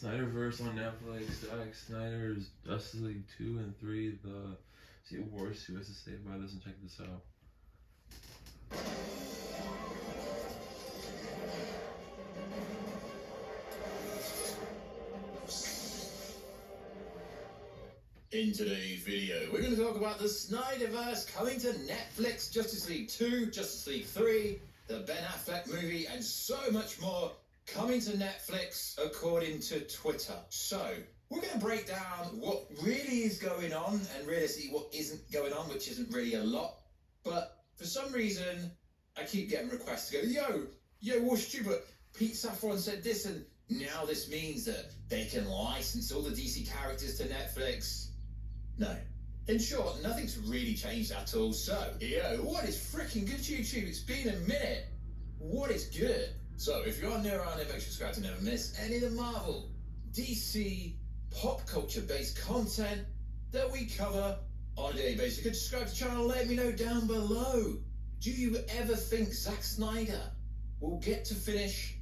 SnyderVerse on Netflix, Zack Snyder's Justice League 2 and 3, see what Wars 2 has to say about this, and check this out. In today's video, we're going to talk about the SnyderVerse coming to Netflix, Justice League 2, Justice League 3, the Ben Affleck movie, and so much more coming to Netflix according to Twitter. So, we're going to break down what really is going on and really see what isn't going on, which isn't really a lot. But for some reason, I keep getting requests to go, yo, what's stupid? Pete Safran said this, and now this means that they can license all the DC characters to Netflix. No. In short, nothing's really changed at all. So, yo, what is freaking good, YouTube? It's been a minute. What is good? So, if you're new around here, make sure to subscribe to never miss any of the Marvel, DC, pop culture-based content that we cover on a daily basis. You can subscribe to the channel, let me know down below. Do you ever think Zack Snyder will get to finish,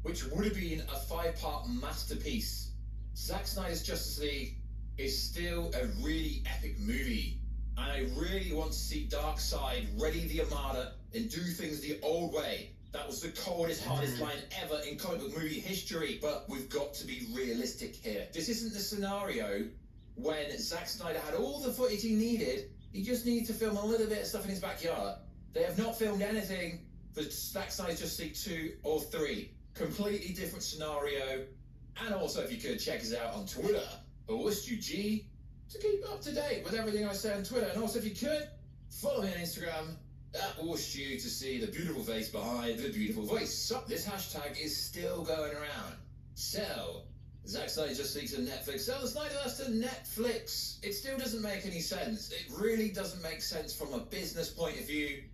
which would have been a 5-part masterpiece? Zack Snyder's Justice League is still a really epic movie, and I really want to see Darkseid ready the Armada and do things the old way. That was the coldest, hardest line ever in comic book movie history, but we've got to be realistic here. This isn't the scenario when Zack Snyder had all the footage he needed. He just needed to film a little bit of stuff in his backyard. They have not filmed anything for Zack Snyder's Justice League 2 or 3. Completely different scenario. And also, if you could, check us out on Twitter, OSUG, to keep up to date with everything I say on Twitter. And also, if you could, follow me on Instagram, @OSU, to see the beautiful face behind the beautiful voice. So, this hashtag is still going around. Sell Zack Snyder Justice League to Netflix. Sell the SnyderVerse to Netflix. It still doesn't make any sense. It really doesn't make sense from a business point of view.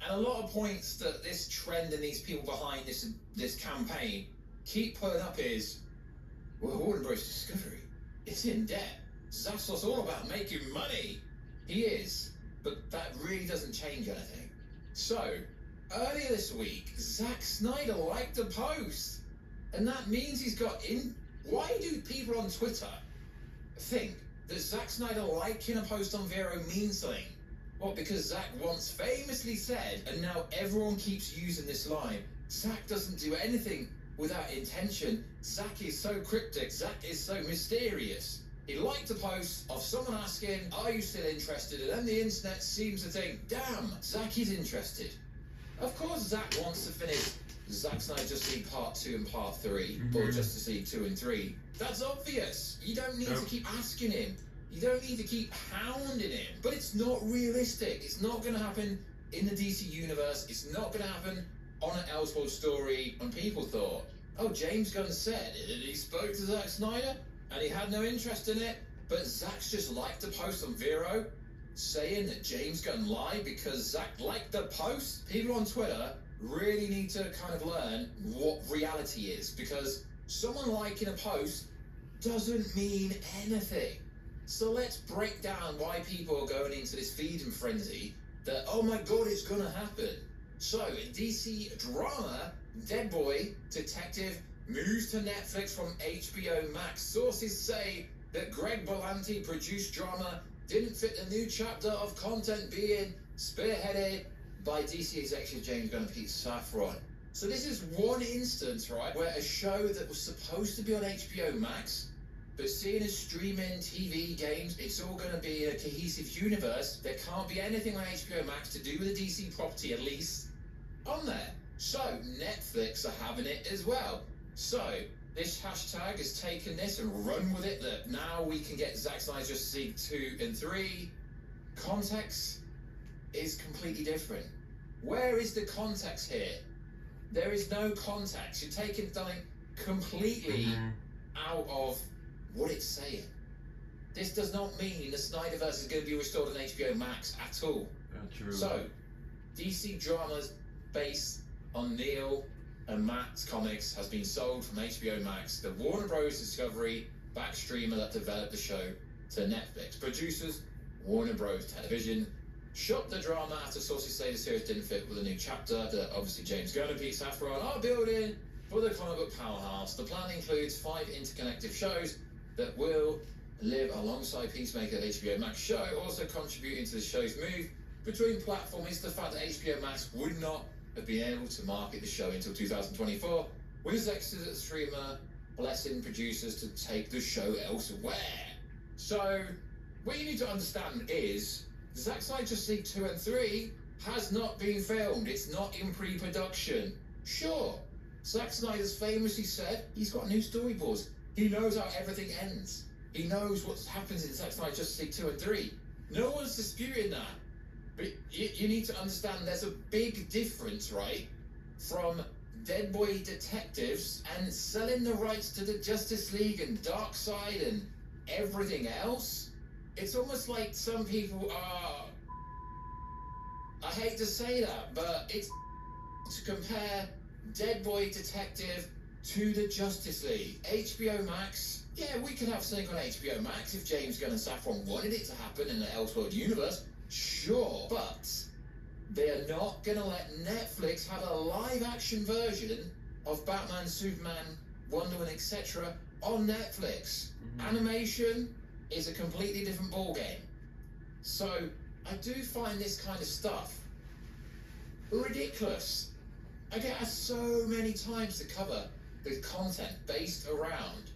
And a lot of points that this trend and these people behind this campaign keep putting up is, well, Warner Bros. Discovery, it's in debt. Zack's all about making money. He is, but that really doesn't change anything. So, earlier this week, Zack Snyder liked a post, and that means he's got in. Why do people on Twitter think that Zack Snyder liking a post on Vero means something? Well, because Zack once famously said, and now everyone keeps using this line, Zack doesn't do anything without intention. Zack is so cryptic. Zack is so mysterious. He liked a post of someone asking, are you still interested? And then the internet seems to think, damn, Zack is interested. Of course, Zack wants to finish Zack Snyder Justice League Part 2 and Part 3, or Justice League 2 and 3. That's obvious. You don't need to keep asking him. You don't need to keep hounding him. But it's not realistic. It's not going to happen in the DC universe. It's not going to happen on an Elseworld story. And people thought, oh, James Gunn said he spoke to Zack Snyder and he had no interest in it. But Zack's just liked the post on Vero saying that James Gunn lied because Zack liked the post. People on Twitter really need to kind of learn what reality is, because someone liking a post doesn't mean anything. So let's break down why people are going into this feeding frenzy that, oh my god, it's gonna happen. So, DC drama, Dead Boy Detective moves to Netflix from HBO Max. Sources say that Greg Berlanti produced drama didn't fit the new chapter of content being spearheaded by DC executive James Gunn and Pete Safran. So this is one instance, right, where a show that was supposed to be on HBO Max, but seeing as streaming, TV, games, it's all going to be a cohesive universe. There can't be anything on HBO Max to do with a DC property, at least, on there. So Netflix are having it as well. So this hashtag has taken this and run with it, that now we can get Zack Snyder's Justice League 2 and 3. Context is completely different. Where is the context here? There is no context. You're taking something completely out of what it's saying. This does not mean the SnyderVerse is going to be restored on HBO Max at all. True. So, DC dramas based on Neil and Matt's comics has been sold from HBO Max. The Warner Bros. Discovery back streamer that developed the show to Netflix. Producers, Warner Bros. Television, shot the drama after sources say the series didn't fit with a new chapter that obviously James Gunn and Pete Safran are building For the comic book powerhouse, the plan includes 5 interconnected shows that will live alongside Peacemaker HBO Max show. Also contributing to the show's move between platforms is the fact that HBO Max would not have been able to market the show until 2024, with Zack the streamer blessing producers to take the show elsewhere. So, what you need to understand is, Zack Snyder Justice League 2 and 3 has not been filmed. It's not in pre-production. Sure, Zack Snyder's famously said he's got new storyboards. He knows how everything ends. He knows what happens in Zack Snyder Justice League 2 and 3. No one's disputing that. But you need to understand there's a big difference, right? From Dead Boy Detectives and selling the rights to the Justice League and Darkseid and everything else. It's almost like some people are... I hate to say that, but it's to compare Dead Boy Detective to the Justice League. HBO Max, yeah, we could have something on HBO Max if James Gunn and Saffron wanted it to happen in the Elseworld universe. Sure, but they're not going to let Netflix have a live-action version of Batman, Superman, Wonder Woman, etc. on Netflix. Animation is a completely different ballgame. So, I do find this kind of stuff ridiculous. I get asked so many times to cover the content based around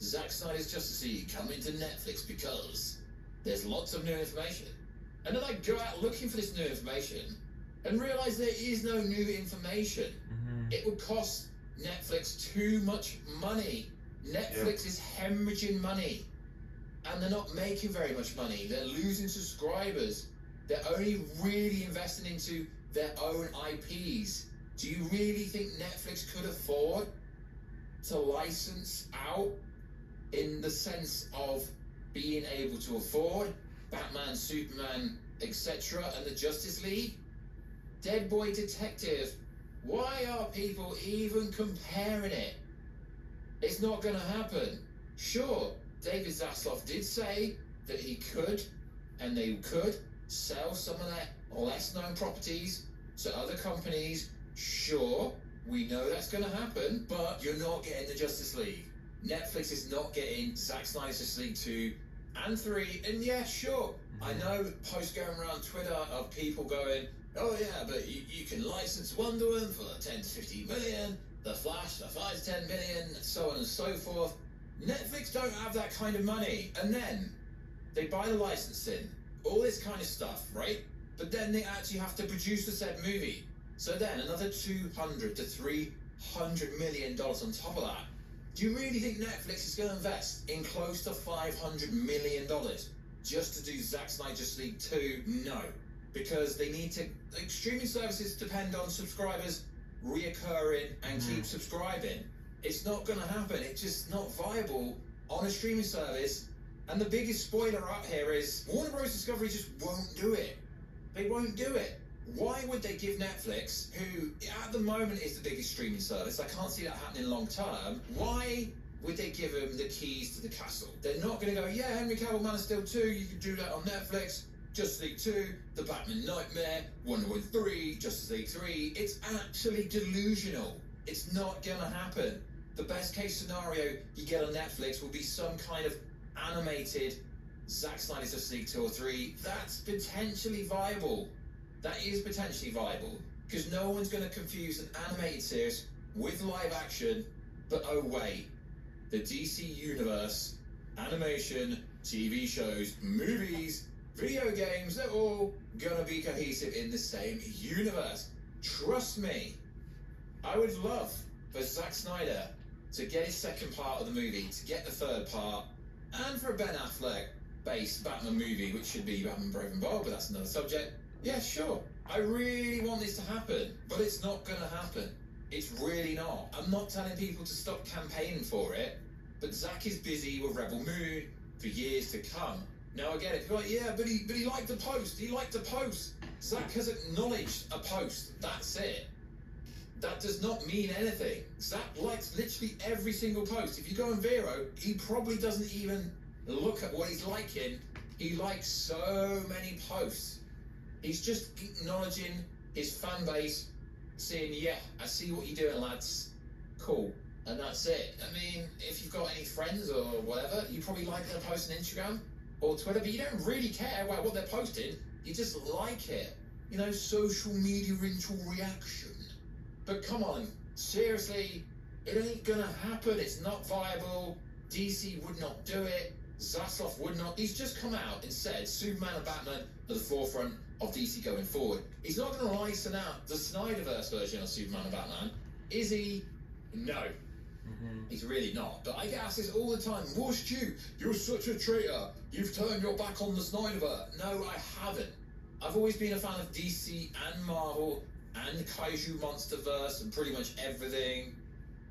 Zack Snyder's Justice League coming to Netflix because there's lots of new information. And then I go out looking for this new information and realise there is no new information. It would cost Netflix too much money. Netflix is hemorrhaging money. And they're not making very much money. They're losing subscribers. They're only really investing into their own IPs. Do you really think Netflix could afford to license out in the sense of being able to afford Batman, Superman, etc. and the Justice League? Dead Boy Detective, why are people even comparing it? It's not going to happen. Sure, David Zaslav did say that he could, and they could, sell some of their less-known properties to other companies. Sure, we know that's going to happen, but you're not getting the Justice League. Netflix is not getting Zack Snyder's Justice League 2 and 3, and yeah, sure, I know posts going around Twitter of people going, oh yeah, but you can license Wonder Woman for 10 to 15 million, The Flash for 5 to 10 million, so on and so forth. Netflix don't have that kind of money, and then they buy the licensing, all this kind of stuff, right? But then they actually have to produce the said movie. So then another $200 to $300 million on top of that. Do you really think Netflix is going to invest in close to $500 million just to do Zack Snyder Justice League 2? No. Because they need to... Like, streaming services depend on subscribers reoccurring and keep subscribing. It's not going to happen. It's just not viable on a streaming service. And the biggest spoiler out here is Warner Bros. Discovery just won't do it. They won't do it. Why would they give Netflix, who at the moment is the biggest streaming service, I can't see that happening long term, why would they give them the keys to the castle? They're not going to go, yeah, Henry Cavill, Man of Steel 2, you can do that on Netflix, Justice League 2, The Batman Nightmare, Wonder Woman 3, Justice League 3. It's actually delusional. It's not going to happen. The best case scenario you get on Netflix will be some kind of animated Zack Snyder's Justice League 2 or 3. That's potentially viable. That is potentially viable, because no one's going to confuse an animated series with live action. But oh wait, the DC Universe, animation, TV shows, movies, video games, they're all going to be cohesive in the same universe. Trust me. I would love for Zack Snyder to get his second part of the movie, to get the third part, and for a Ben Affleck based Batman movie, which should be Batman Brave and Bold, but that's another subject. Yeah, sure. I really want this to happen, but it's not going to happen. It's really not. I'm not telling people to stop campaigning for it, but Zack is busy with Rebel Moon for years to come. Now I get it. People are like, yeah, but he liked the post. He liked the post. Zack has acknowledged a post. That's it. That does not mean anything. Zack likes literally every single post. If you go on Vero, he probably doesn't even look at what he's liking. He likes so many posts. He's just acknowledging his fan base, saying, yeah, I see what you're doing, lads. cool, and that's it. I mean, if you've got any friends or whatever, you probably like their post on Instagram or Twitter, but you don't really care about what they're posting. You just like it. You know, social media into reaction. But come on, seriously, it ain't gonna happen. It's not viable. DC would not do it. Zaslav would not. He's just come out and said Superman and Batman are the forefront of DC going forward. He's not going to license out the SnyderVerse version of Superman and Batman, is he? No. He's really not. But I get asked this all the time. What's Stu? You're such a traitor. You've turned your back on the Snyderverse. No, I haven't. I've always been a fan of DC and Marvel and the Kaiju Monsterverse and pretty much everything.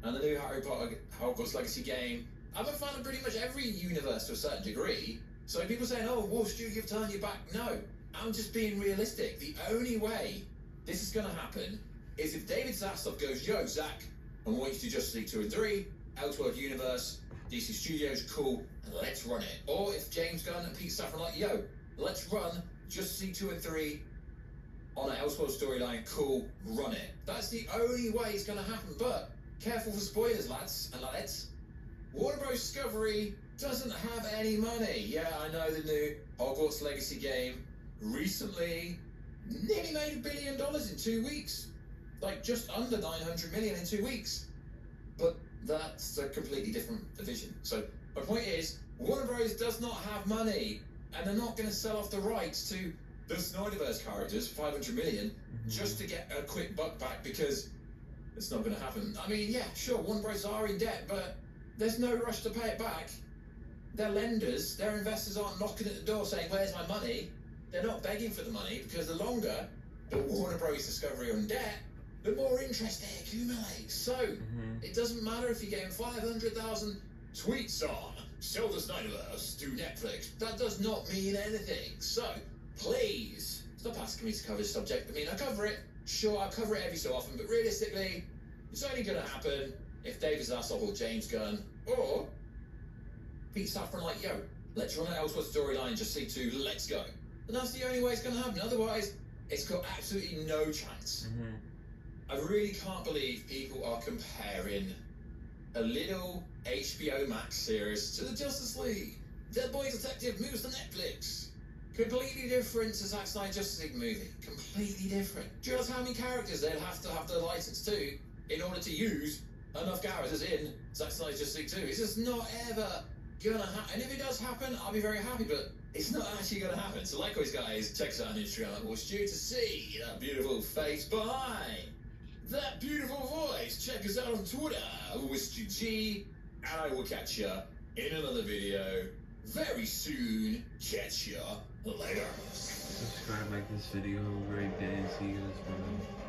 And the new Harry Potter Hogwarts Legacy game. I'm a fan of pretty much every universe to a certain degrey. So people saying, oh, well, Stu, you've turned your back. No, I'm just being realistic. The only way this is going to happen is if David Zaslav goes, yo, Zack, I want you to do Justice League 2 and 3, Elseworld Universe, DC Studios, cool, let's run it. Or if James Gunn and Pete Safran are like, yo, let's run Justice League 2 and 3 on an Elseworld storyline, cool, run it. That's the only way it's going to happen. But careful for spoilers, lads and ladettes. Warner Bros. Discovery doesn't have any money. Yeah, I know the new Hogwarts Legacy game recently nearly made $1 billion in 2 weeks. Like just under 900 million in 2 weeks. But that's a completely different division. So my point is, Warner Bros. Does not have money, and they're not going to sell off the rights to the Snyderverse characters for 500 million just to get a quick buck back, because it's not going to happen. I mean, yeah, sure, Warner Bros. Are in debt, but there's no rush to pay it back. Their lenders, their investors aren't knocking at the door saying, where's my money? They're not begging for the money, because the longer the Warner Bros. Discovery are in debt, the more interest they accumulate. So it doesn't matter if you're getting 500,000 tweets on sell the Snyderverse to Netflix. That does not mean anything. So please stop asking me to cover this subject. I mean, I cover it. Sure, I cover it every so often, but realistically, it's only going to happen if David Zaslav or James Gunn or Pete Safran like, yo, let's run an Elseworld storyline, just see 2, let's go. And that's the only way it's going to happen. Otherwise, it's got absolutely no chance. I really can't believe people are comparing a little HBO Max series to the Justice League. Dead Boy Detective moves to Netflix. Completely different to Zack Snyder's Justice League movie. Completely different. Do you realize how many characters they'd have to have the license to in order to use enough characters in Zack Snyder's Justice League 2? It's just not ever gonna happen. And if it does happen, I'll be very happy, but it's not actually gonna happen. So likewise, guys, check us out on Instagram. We're due to see that beautiful face behind that beautiful voice. Check us out on Twitter with Stu G, and I will catch ya in another video very soon. Catch ya later. Subscribe, like this video. Have a great day. See you guys. Bye.